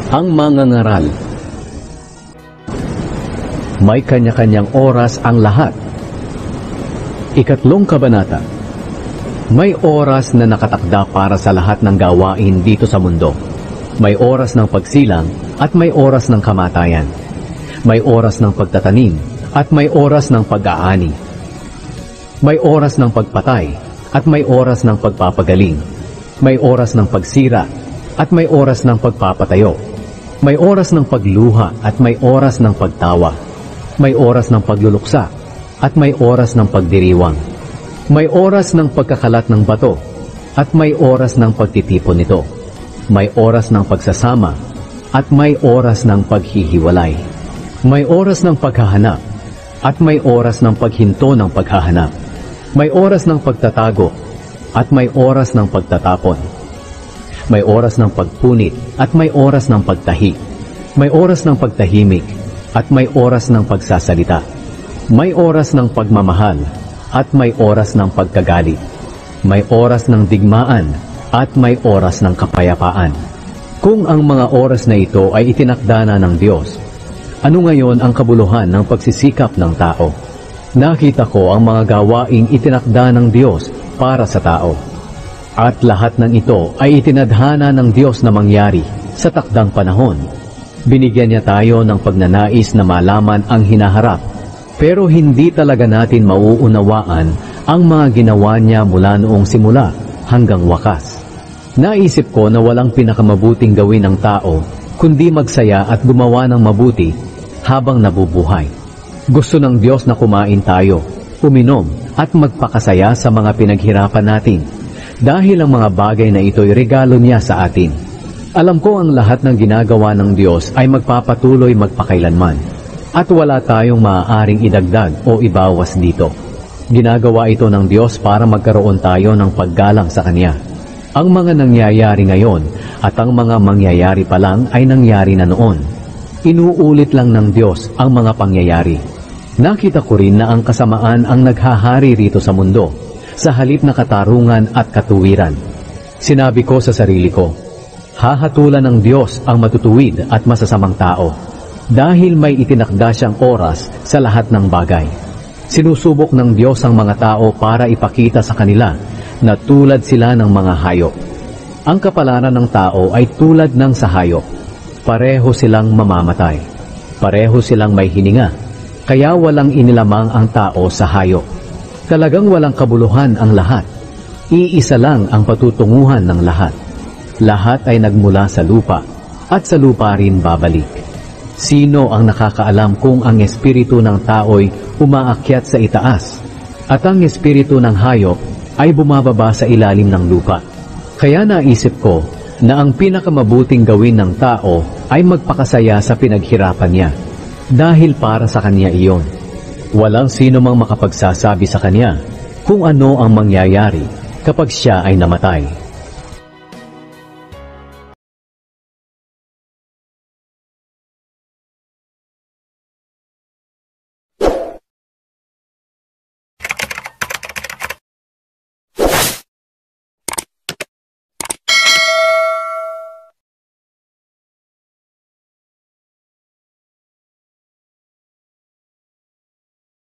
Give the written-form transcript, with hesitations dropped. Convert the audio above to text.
Ang mangangaral. May kanya-kanyang oras ang lahat. Ikatlong kabanata. May oras na nakatakda para sa lahat ng gawain dito sa mundo. May oras ng pagsilang at may oras ng kamatayan. May oras ng pagtatanim at may oras ng pag-aani. May oras ng pagpatay at may oras ng pagpapagaling. May oras ng pagsira at may oras ng pagpapatayo. May oras ng pagluha at may oras ng pagtawa. May oras ng pagluluksa at may oras ng pagdiriwang. May oras ng pagkakalat ng bato at may oras ng pagtitipon nito. May oras ng pagsasama at may oras ng paghihiwalay. May oras ng paghahanap at may oras ng paghinto ng paghahanap. May oras ng pagtatago at may oras ng pagtatapon. May oras ng pagpunit at may oras ng pagtahi. May oras ng pagtahimik at may oras ng pagsasalita. May oras ng pagmamahal at may oras ng pagkagalit. May oras ng digmaan at may oras ng kapayapaan. Kung ang mga oras na ito ay itinakda na ng Diyos, ano ngayon ang kabuluhan ng pagsisikap ng tao? Nakita ko ang mga gawaing itinakda ng Diyos para sa tao. At lahat ng ito ay itinadhana ng Diyos na mangyari sa takdang panahon. Binigyan niya tayo ng pagnanais na malaman ang hinaharap, pero hindi talaga natin mauunawaan ang mga ginawa niya mula noong simula hanggang wakas. Naisip ko na walang pinakamabuting gawin ng tao kundi magsaya at gumawa ng mabuti habang nabubuhay. Gusto ng Diyos na kumain tayo, uminom at magpakasaya sa mga pinaghirapan natin dahil ang mga bagay na ito'y regalo niya sa atin. Alam ko ang lahat ng ginagawa ng Diyos ay magpapatuloy magpakailanman. At wala tayong maaaring idagdag o ibawas dito. Ginagawa ito ng Diyos para magkaroon tayo ng paggalang sa Kanya. Ang mga nangyayari ngayon at ang mga mangyayari pa lang ay nangyari na noon. Inuulit lang ng Diyos ang mga pangyayari. Nakita ko rin na ang kasamaan ang naghahari rito sa mundo, sa halip na katarungan at katuwiran. Sinabi ko sa sarili ko, hahatulan ng Diyos ang matutuwid at masasamang tao. Dahil may itinakda siyang oras sa lahat ng bagay. Sinusubok ng Diyos ang mga tao para ipakita sa kanila na tulad sila ng mga hayop. Ang kapalaran ng tao ay tulad ng sa hayop. Pareho silang mamamatay. Pareho silang may hininga. Kaya walang inilamang ang tao sa hayop. Talagang walang kabuluhan ang lahat. Iisa lang ang patutunguhan ng lahat. Lahat ay nagmula sa lupa at sa lupa rin babalik. Sino ang nakakaalam kung ang espiritu ng tao'y umaakyat sa itaas at ang espiritu ng hayop ay bumababa sa ilalim ng lupa? Kaya naisip ko na ang pinakamabuting gawin ng tao ay magpakasaya sa pinaghirapan niya dahil para sa kanya iyon. Walang sino mang makapagsasabi sa kanya kung ano ang mangyayari kapag siya ay namatay.